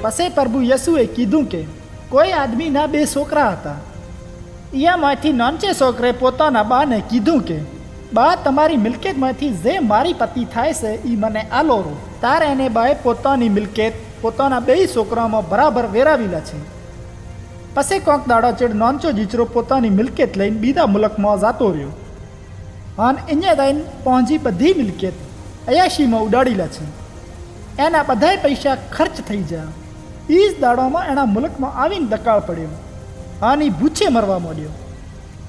પછી પ્રભુ યસુએ કીધું કે કોઈ આદમીના 2 છોકરા હતા. એમાંથી નાનચે છોકરે પોતાના બાને કીધું કે બા, તમારી મિલકતમાંથી જે મારી પતિ થાય છે એ મને આલો રો. તારે એને બાએ પોતાની મિલકત પોતાના 2 છોકરામાં બરાબર વેરાવેલા છે. પછી કોંક દાડો ચેડ નાનચો જીચરો પોતાની મિલકત લઈને બીજા મુલકમાં જતો રહ્યો અને અહીંયા જઈને પહોંચી બધી મિલકત અયાશીમાં ઉડાડેલા છે. એના બધાય પૈસા ખર્ચ થઈ ગયા. એ જ દાડોમાં એના મુલકમાં આવીને દકાળ પડ્યો અને એ ભૂખે મરવા માંડ્યો.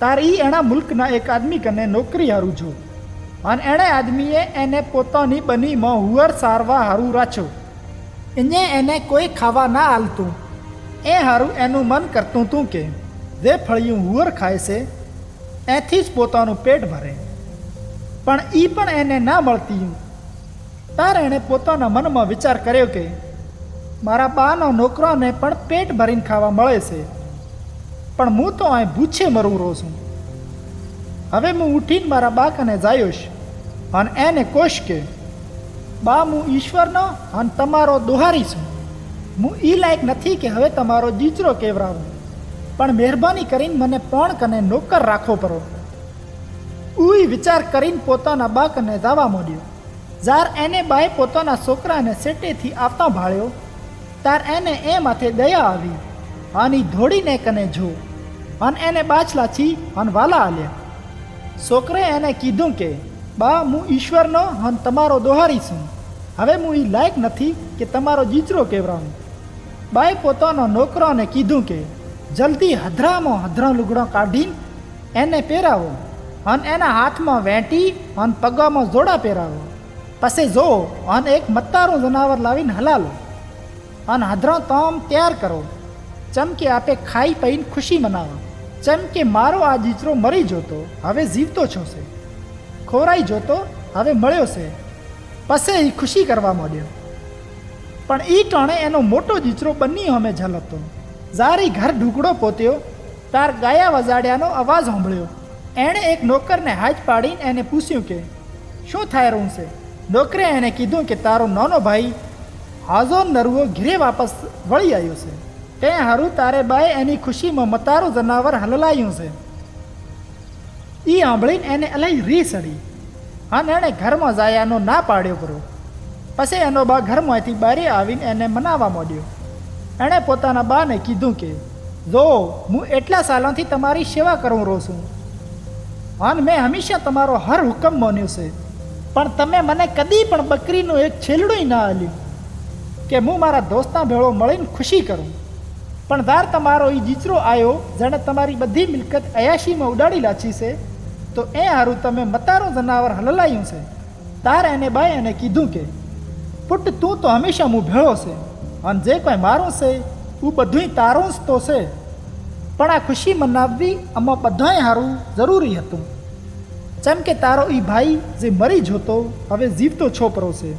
તાર એ એના મુલ્કના એક આદમી કને નોકરી હારું જો અને એણે આદમીએ એને પોતાની બનીમાં હુવર સારવા હારું રાખ્યો. એને કોઈ ખાવા ના હાલતું. એ હારું એનું મન કરતું હતું કે જે ફળિયું હુવર ખાય છે એથી જ પોતાનું પેટ ભરે, પણ એ પણ એને ના મળતી. તારે એણે પોતાના મનમાં વિચાર કર્યો કે મારા બાનો નોકરોને પણ પેટ ભરીને ખાવા મળે છે, પણ હું તો અહીં ભૂખે મરું રહું છું. હવે હું ઉઠીને મારા બા કને જાયોશ અને એને કોશ કે બા, હું ઈશ્વરનો અને તમારો દોહારી છું. હું એ લાયક નથી કે હવે તમારો જીચરો કેવરાવું, પણ મહેરબાની કરીને મને પણ કને નોકર રાખો પરો. ઉઈ વિચાર કરીને પોતાના બા કને જવા માંડ્યો. જાર એને બાએ પોતાના છોકરાને સેટેથી આવતા ભાળ્યો તાર એને એ માથે દયા આવી અને ધોડીને કને જો અને એને બાછલા છી અને વાલા આલ્યા. છોકરે એને કીધું કે બા, હું ઈશ્વરનો અને તમારો દોહારી છું. હવે હું એ લાયક નથી કે તમારો જીચરો કેવરાવું. બાએ પોતાનો નોકરોને કીધું કે જલ્દી હધરામાં હધરા લુગડો કાઢીને એને પહેરાવો અને એના હાથમાં વેંટી અને પગામાં જોડા પહેરાવો. પછી જો અને એક મત્તારું જનાવર લાવીને હલાલો અને હધરો તોમ તૈયાર કરો, ચમકે આપે ખાઈ પીને ખુશી મનાવો. ચમકે મારો આ જીચરો મરી જોતો હવે જીવતો છો છે, ખોરાઈ જોતો હવે મળ્યો છે. પછી એ ખુશી કરવા માંડ્યો. પણ એ ટાણે એનો મોટો જીચરો બની અમે ઝલતો. જારી ઘર ઢુકડો પોત્યો તાર ગાયા વજાડ્યાનો અવાજ સાંભળ્યો. એણે એક નોકરને હાથ પાડીને એને પૂછ્યું કે શું થાય રહ્યું છે. નોકરે એને કીધું કે તારો નાનો ભાઈ હાજો નરવો ઘીરે વાપસ વળી આવ્યો છે, તે હારું તારે બાએ એની ખુશીમાં મતારું જનાવર હલલાયું છે. એ સાંભળીને એને અલાઈ રી સડી અને એણે ઘરમાં જાયાનો ના પાડ્યો કરો. પછી એનો બા ઘરમાંથી બારે આવીને એને મનાવવા માંડ્યો. એણે પોતાના બાને કીધું કે જો હું એટલા સાલોથી તમારી સેવા કરું રહું છું અને મેં હંમેશા તમારો હર હુકમ માન્યો છે, પણ તમે મને કદી પણ બકરીનું એક છેલડું ના આલ્યું કે હું મારા દોસ્તના ભેળો મળીને ખુશી કરું. પણ તાર તમારો એ જીચરો આવ્યો જેણે તમારી બધી મિલકત અયાશીમાં ઉડાડી લાચી છે, તો એ હારું તમે મતારું જનાવર હલલાયું છે. તાર એને બાય એને કીધું કે પુટ, તું તો હંમેશા હું ભેળો છે અને જે કોઈ મારું છે હું બધું તારું જ તો છે, પણ આ ખુશી મનાવવી આમાં બધાય હારું જરૂરી હતું. જેમ કે તારો એ ભાઈ જે મરી જોતો હવે જીવતો છોપરો છે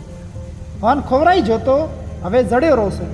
અને ખોવરાઈ જોતો હવે જડ્યો રહો છે.